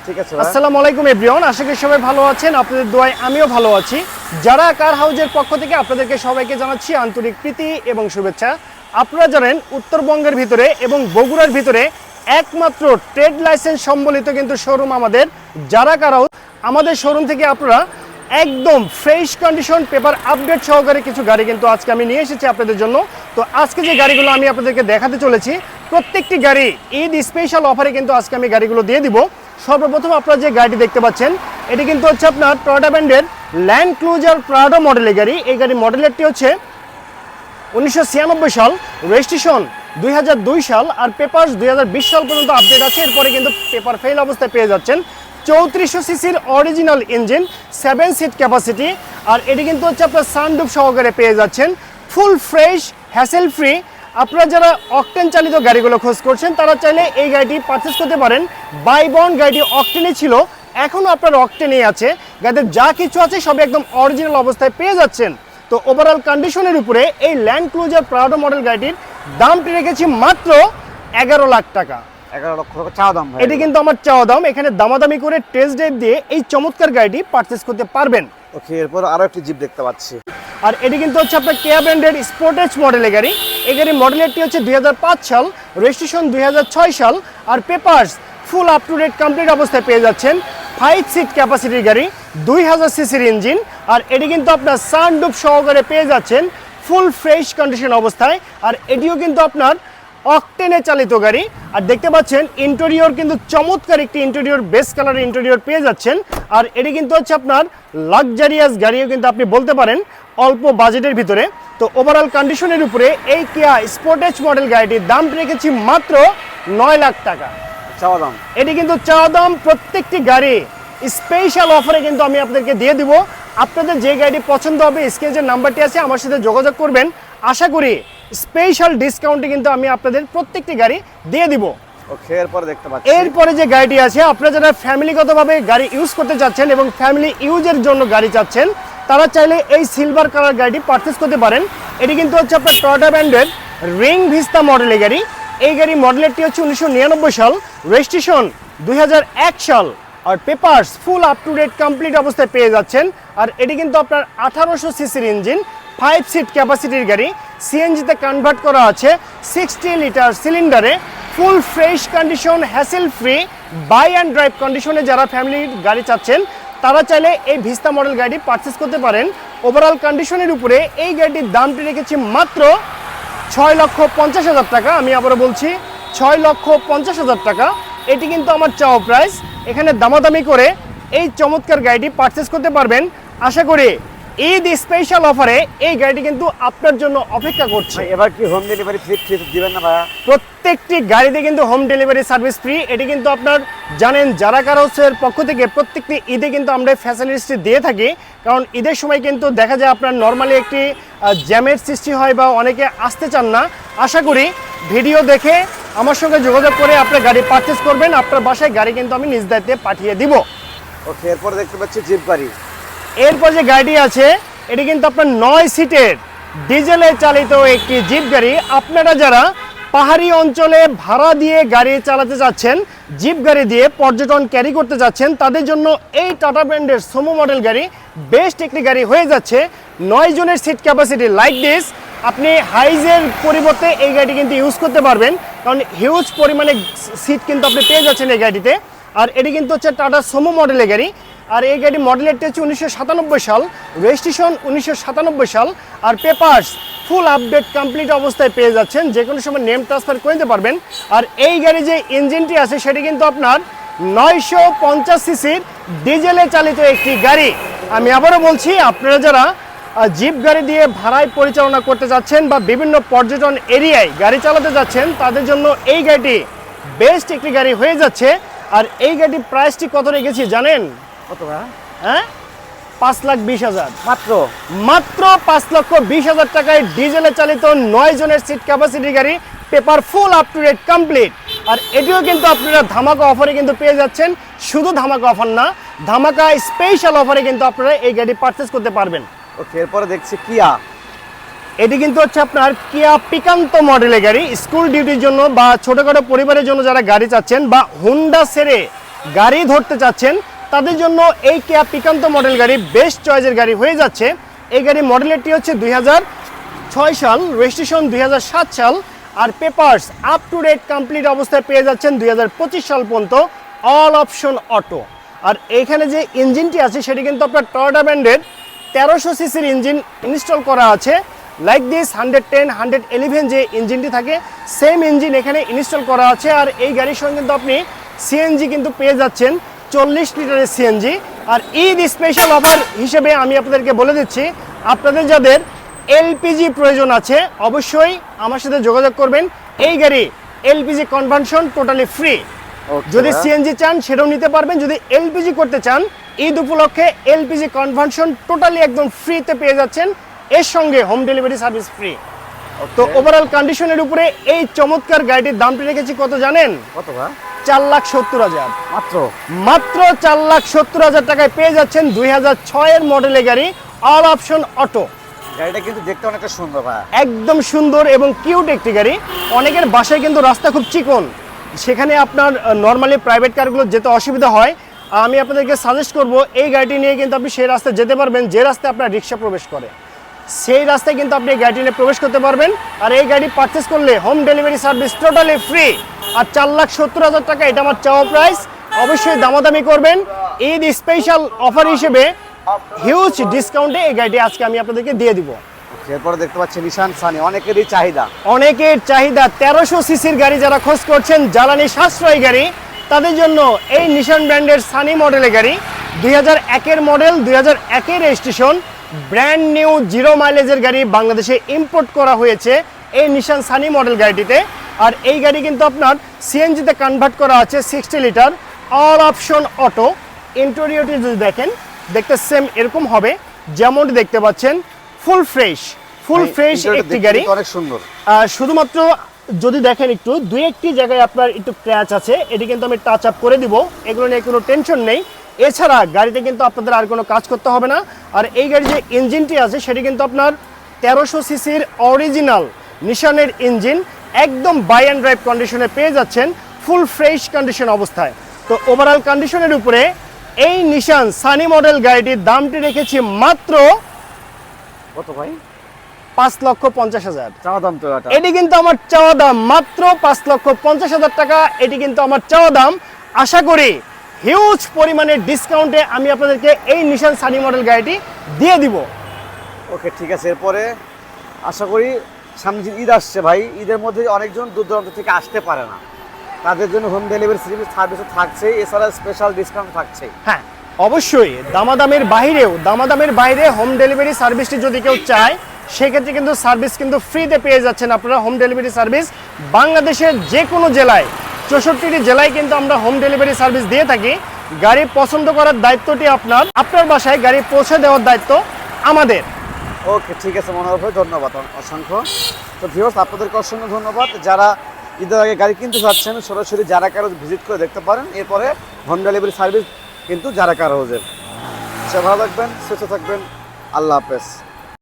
ঠিক আছে। আসসালামু আলাইকুম এভরিওয়ান, আশা করি সবাই ভালো আছেন। আপনাদের দোয়ায় আমিও ভালো আছি। যারা কার হাউজের পক্ষ থেকে আপনাদেরকে সবাইকে জানাচ্ছি আন্তরিক প্রীতি এবং শুভেচ্ছা। আপনারা জানেন উত্তরবঙ্গের ভিতরে এবং বগুড়ার ভিতরে একমাত্র ট্রেড লাইসেন্স সম্বলিত কিন্তু শোরুম আমাদের যারা কার হাউজ। আমাদের শোরুম থেকে আপনারা একদম ফ্রেশ কন্ডিশন পেপার আপডেট সহকারে কিছু গাড়ি কিন্তু আজকে আমি নিয়ে এসেছি আপনাদের জন্য। তো আজকে যে গাড়িগুলো আমি আপনাদেরকে দেখাতে চলেছি প্রত্যেকটি গাড়ি ঈদ স্পেশাল অফারে কিন্তু আজকে আমি গাড়িগুলো দিয়ে দিব। সর্বপ্রথম আপনারা যে গাড়িটি দেখতে পাচ্ছেন এটি কিন্তু হচ্ছে আপনার টয়োটা ব্র্যান্ডের ল্যান্ড ক্রুজার প্রাডো মডেলের গাড়ি। এই গাড়ি মডেলেরটি হচ্ছে 1996 সাল, রেজিস্ট্রেশন 2002 সাল, আর পেপারস 2020 সাল পর্যন্ত আপডেট আছে। এরপরে কিন্তু পেপার ফেল অবস্থায় পেয়ে যাচ্ছেন। 3400 সিসির অরিজিনাল ইঞ্জিন, 7 সিট ক্যাপাসিটি, আর এটি কিন্তু হচ্ছে আপনার সানরুফ সহকারে পেয়ে যাচ্ছেন। Full fresh, hassle free. আপনারা যারা অকটেন চালিত গাড়িগুলো খোঁজ করছেন তারা চাইলে এই গাড়িটি পারচেস করতে পারেন। বাই বন্ড গাড়িটি অকটেনে ছিল, এখনও আপনার অকটেনেই আছে। গাড়িতে যা কিছু আছে সবই একদম অরিজিনাল অবস্থায় পেয়ে যাচ্ছেন। তো ওভারঅল কন্ডিশনের উপরে এই ল্যান্ড ক্রুজার প্রাডো মডেল গাড়িটির দামটি রেখেছি মাত্র 11 লাখ টাকা। 11 লক্ষ টাকা চাওয়া দাম ভাই। এটি কিন্তু আমার চাওয়া দাম। এখানে দামাদামি করে টেস্ট ড্রাইভ দিয়ে এই চমৎকার গাড়িটি পারচেস করতে পারবেন। ওকে, এরপর আরো একটি জিপ দেখতে পাচ্ছি। আর এটি কিন্তু হচ্ছে আপনার কেয়া ব্র্যান্ডের স্পোর্টেজ মডেলের গাড়ি। এই গাড়ির মডেলেরটি হচ্ছে 2005 সাল, রেজিস্ট্রেশন 2006 সাল, আর papers full up to date complete অবস্থায় পেয়ে যাচ্ছেন। 5 সিট ক্যাপাসিটির গাড়ি, 2000 সিসির ইঞ্জিন, আর এটি কিন্তু আপনার সানরুফ সহকারে পেয়ে যাচ্ছেন ফুল ফ্রেশ কন্ডিশন অবস্থায়। আর এটিও কিন্তু আপনার অকটেনে চালিত গাড়ি। আর দেখতে পাচ্ছেন ইন্টেরিয়র কিন্তু চমৎকার একটি ইন্টেরিয়র, বেস কালারের ইন্টেরিয়র পেয়ে যাচ্ছেন। আর এটি কিন্তু হচ্ছে আপনার লাক্সারিয়াস গাড়িও কিন্তু আপনি বলতে পারেন অল্প বাজেটের ভিতরে। তো ওভারঅল কন্ডিশনের উপরে এই কিয়া স্পোর্টেজ মডেল গাড়িটির দাম রেখেছি মাত্র 9 লাখ টাকা চাওয়া দাম। এটি কিন্তু চাওয়া দাম। প্রত্যেকটি গাড়ি স্পেশাল অফারে কিন্তু আমি আপনাদেরকে দিয়ে দিব। আপনাদের যে গাড়িটি পছন্দ হবে স্ক্রিনে যে নাম্বারটি আছে আমার সাথে যোগাযোগ করবেন। আশা করি স্পেশাল ডিসকাউন্টে কিন্তু আমি আপনাদের প্রত্যেকটি গাড়ি দিয়ে দিব। ওকে, এরপর দেখতে পাচ্ছি। এরপরে যে গাড়িটি আছে আপনারা যারা ফ্যামিলিগতভাবে গাড়ি ইউজ করতে চাচ্ছেন এবং ফ্যামিলি ইউজের জন্য গাড়ি চাচ্ছেন তারা চাইলে এই সিলভার কালার গাড়িটি পারচেস করতে পারেন। এটি কিন্তু হচ্ছে আপনার টয়োটা ব্র্যান্ডের রিং ভিস্তা মডেলের গাড়ি। এই গাড়ি মডেলেরটি হচ্ছে 1999 সাল, রেজিস্ট্রেশন 2001 সাল, আর papers full up to date complete অবস্থায় পেয়ে যাচ্ছেন। আর এটি কিন্তু আপনার 1800 সিসির ইঞ্জিন, 5 সিট ক্যাপাসিটির গাড়ি, সিএনজিতে কনভার্ট করা আছে, 60 লিটার সিলিন্ডারে, full fresh condition, hassle free, buy and drive কন্ডিশনে যারা ফ্যামিলির গাড়ি চাচ্ছেন তারা চাইলে এই ভিস্তা মডেল গাড়িটি পারচেস করতে পারেন। ওভারঅল কন্ডিশনের উপরে এই গাড়িটির দামটি রেখেছি মাত্র 6,50,000 টাকা। আমি আবারও বলছি 6,50,000 টাকা। এটি কিন্তু আমার চাওয়া প্রাইস। এখানে দামাদামি করে এই চমৎকার গাড়িটি পারচেস করতে পারবেন। আশা করি ঈদ স্পেশাল অফারে এই গাড়িটি কিন্তু আপনার জন্য অপেক্ষা করছে। এবার কি হোম ডেলিভারি ফ্রি দিবেন না ভাইয়া? প্রত্যেকটি গাড়িতে কিন্তু হোম ডেলিভারি সার্ভিস ফ্রি। এটি কিন্তু আপনার জানেন যারা কার হাউসের পক্ষ থেকে প্রত্যেকটি ঈদে কিন্তু আমরা ফ্যাসিলিটি দিয়ে থাকি। কারণ ঈদের সময় কিন্তু দেখা যায় আপনার নর্মালি একটি জ্যামের সৃষ্টি হয় বা অনেকে আসতে চান না। আশা করি ভিডিও দেখে আমার সঙ্গে যোগাযোগ করে আপনার গাড়ি পারচেস করবেন। আপনার বাসায় গাড়ি কিন্তু আমি নিজ দায়িত্বে পাঠিয়ে দিব। ওকে, এরপর দেখতে পাচ্ছি জিপ গাড়ি। এরপর যে গাড়িটি আছে এটি কিন্তু আপনার 9 সিটের ডিজেলে চালিত একটি জিপ গাড়ি। আপনারা যারা পাহাড়ি অঞ্চলে ভাড়া দিয়ে গাড়ি চালাতে যাচ্ছেন, জিপ গাড়ি দিয়ে পর্যটন ক্যারি করতে যাচ্ছেন তাদের জন্য এই টাটা ব্র্যান্ডের সোমো মডেল গাড়ি বেস্ট একটি গাড়ি হয়ে যাচ্ছে। 9 জনের সিট ক্যাপাসিটি লাইক দিস। আপনি হাইজের পরিবর্তে এই গাড়ি কিন্তু ইউজ করতে পারবেন, কারণ হিউজ পরিমাণে সিট কিন্তু আপনি পেয়ে যাচ্ছেন এই গাড়িতে। আর এটি কিন্তু হচ্ছে টাটা সোমো মডেলের গাড়ি। আর এই গাড়ি মডেলেরটি হচ্ছে 1997 সাল, রেজিস্ট্রেশন 1997 সাল, আর পেপারস ফুল আপডেট কমপ্লিট অবস্থায় পেয়ে যাচ্ছেন। যে কোনো সময় নেম ট্রান্সফার করে নিতে পারবেন। আর এই গাড়ি যে ইঞ্জিনটি আছে সেটি কিন্তু আপনার 950 সিসির ডিজেলে চালিত একটি গাড়ি। আমি আবারও বলছি আপনারা যারা জিপ গাড়ি দিয়ে ভাড়ায় পরিচালনা করতে যাচ্ছেন বা বিভিন্ন পর্যটন এরিয়ায় গাড়ি চালাতে যাচ্ছেন তাদের জন্য এই গাড়িটি বেস্ট একটি গাড়ি হয়ে যাচ্ছে। আর এই গাড়ির প্রাইসটি কত রেখেছি জানেন? কত ভাইয়া? হ্যাঁ, 5,20,000 মাত্র। মাত্র 5,20,000 টাকায় ডিজেলে চালিত 9 জনের সিট ক্যাপাসিটি গাড়ি, paper full up to date complete. আর এটিও কিন্তু আপনারা ধামাকা অফারে কিন্তু পেয়ে যাচ্ছেন। শুধু ধামাকা অফার না, ধামাকা স্পেশাল অফারে কিন্তু আপনারা এই গাড়ি পারচেস করতে পারবেন। ওকে, এরপরে দেখছি কিয়া। এটি কিন্তু হচ্ছে আপনার কিয়া পিকান্তো মডেলের গাড়ি। স্কুল ডিউটির জন্য বা ছোটখাটো পরিবারের জন্য যারা গাড়ি চাচ্ছেন বা হুন্ডা ছেড়ে গাড়ি ধরতে চাচ্ছেন তাদের জন্য এই কিয়া পিকান্তো মডেল গাড়ি বেস্ট চয়েসের গাড়ি হয়ে যাচ্ছে। এই গাড়ি মডেলেরটি হচ্ছে 2006 সাল, রেজিস্ট্রেশন 2007 সাল, আর papers up to date complete অবস্থায় পেয়ে যাচ্ছেন 2025 সাল পর্যন্ত, অল অপশন অটো। আর এইখানে যে ইঞ্জিনটি আছে সেটি কিন্তু আপনার টয়োটা ব্র্যান্ডের 1300 সিসির ইঞ্জিন ইনস্টল করা আছে। লাইক দিস 110, 111 যে ইঞ্জিনটি থাকে সেম ইঞ্জিন এখানে ইনস্টল করা আছে। আর এই গাড়ির সঙ্গে কিন্তু আপনি সিএনজি কিন্তু পেয়ে যাচ্ছেন 40 লিটারের সিএনজি। আর ঈদ স্পেশাল অফার হিসেবে আমি আপনাদেরকে বলে দিচ্ছি, আপনাদের যাদের এলপিজি প্রয়োজন আছে অবশ্যই আমার সাথে যোগাযোগ করবেন। এই গাড়ি এলপিজি কনভার্সন টোটালি ফ্রি। যদি সিএনজি চান সেটাও নিতে পারবেন, যদি এলপিজি করতে চান ঈদ উপলক্ষে এলপিজি কনভার্সন টোটালি একদম ফ্রিতে পেয়ে যাচ্ছেন, এর সঙ্গে হোম ডেলিভারি সার্ভিস ফ্রি। তো ওভারঅল কন্ডিশনের উপরে এই চমৎকার গাড়িটির দামটি রেখেছি কত জানেন? কত ভাই? 4,70,000 মাত্র। মাত্র 4,70,000 টাকায় পেয়ে যাচ্ছেন 2006 এর মডেলের গাড়ি, অল অপশন অটো। গাড়িটা কিন্তু দেখতে অনেকটা সুন্দর ভাই, একদম সুন্দর এবং কিউট একটি গাড়ি। অনেকের বাসায় কিন্তু রাস্তা খুব চিকন, সেখানে আপনার নর্মালি প্রাইভেট কারগুলো যেতে অসুবিধা হয়। আমি আপনাদেরকে সাজেস্ট করব এই গাড়িটি নিয়ে কিন্তু আপনি সেই রাস্তায় যেতে পারবেন যে রাস্তায় আপনার রিক্সা প্রবেশ করে, সেই রাস্তায় কিন্তু আপনি এই গাড়িটি নিয়ে প্রবেশ করতে পারবেন। আর এই গাড়ি পারচেস করলে home delivery service totally free. আর 4,70,000 টাকা এটা আমার চাওয়া প্রাইস, অবশ্যই দামাদামি করবেন। ঈদ স্পেশাল অফার হিসেবে হিউজ ডিসকাউন্টে এই গাড়িটি আজকে আমি আপনাদেরকে দিয়ে দিব। এরপরে দেখতে পাচ্ছি নিশান সানি, অনেকেরই চাহিদা। অনেকের চাহিদা 1300 সিসির গাড়ি যারা খোঁজ করছেন, জ্বালানি সাশ্রয়ী গাড়ি, তাদের জন্য এই নিশান ব্র্যান্ডের সানি মডেলের গাড়ি। 2001 model, 2001 registration, brand new zero মাইলেজের গাড়ি বাংলাদেশে ইম্পোর্ট করা হয়েছে এই নিশান সানি মডেল গাড়িটিতে। আর এই গাড়ি কিন্তু আপনার সিএনজিতে কনভার্ট করা আছে 60 লিটার, অল অপশন অটো। ইন্টেরিয়রটি যদি দেখেন, দেখতে সেম এরকম হবে যেমনটি দেখতে পাচ্ছেন, ফুল ফ্রেশ একটি গাড়ি, অনেক সুন্দর। শুধুমাত্র যদি দেখেন একটু দুই একটি জায়গায় আপনার একটু ক্র্যাচ আছে, এটি কিন্তু আমি টাচ আপ করে দিব, এগুলো নিয়ে কোনো টেনশন নেই। এছাড়া গাড়িতে কিন্তু আপনাদের আর কোনো কাজ করতে হবে না। আর এই গাড়ির যে ইঞ্জিনটি আছে সেটি কিন্তু আপনার 1300 সিসির অরিজিনাল নিশানের ইঞ্জিন, একদম বাই অ্যান্ড ড্রাইভ কন্ডিশনে পেয়ে যাচ্ছেন, ফুল ফ্রেশ কন্ডিশন অবস্থায়। তো ওভারঅল কন্ডিশনের উপরে এই নিশান সানি মডেল গাড়িটির দামটি রেখেছি মাত্র কত ভাই? 5,50,000 চাওয়া দাম তো এটা। এটি কিন্তু আমার চাওয়া দাম, মাত্র 5,50,000 টাকা এটি কিন্তু আমার চাওয়া দাম। আশা করি হিউজ পরিমাণের ডিসকাউন্টে আমি আপনাদেরকে এই নিশান সানি মডেল গাড়িটি দিয়ে দিব। ওকে, ঠিক আছে। এরপরে আশা করি সামনে যে ঈদ আসছে ভাই, ঈদের মধ্যে অনেকজন দূর দূরান্ত থেকে আসতে পারে না, তাদের জন্য হোম ডেলিভারি সার্ভিসও থাকছেই, এছাড়া স্পেশাল ডিসকাউন্ট থাকছেই। হ্যাঁ অবশ্যই, দামাদামের বাইরে হোম ডেলিভারি সার্ভিসটি যদি কেউ চায় সেক্ষেত্রে কিন্তু সার্ভিস কিন্তু ফ্রিতে পেয়ে যাচ্ছেন আপনারা। হোম ডেলিভারি সার্ভিস বাংলাদেশের যে কোনো জেলায়, 64টি জেলায় কিন্তু আমরা হোম ডেলিভারি সার্ভিস দিয়ে থাকি। গাড়ি পছন্দ করার দায়িত্বটি আপনার বাসায় গাড়ি পৌঁছে দেওয়ার দায়িত্ব আমাদের। ওকে, ঠিক আছে মনোহর ভাই, ধন্যবাদ অসংখ্য। তো ভিউয়ার্স, আপনাদেরকে অসংখ্য ধন্যবাদ। যারা ঈদের আগে গাড়ি কিনতে যাচ্ছেন সরাসরি যারা কারো ভিজিট করে দেখতে পারেন। এরপরে হোম ডেলিভারি সার্ভিস কিন্তু যারা কারো, সে ভালো থাকবেন, সুস্থ থাকবেন, আল্লাহ হাফেজ।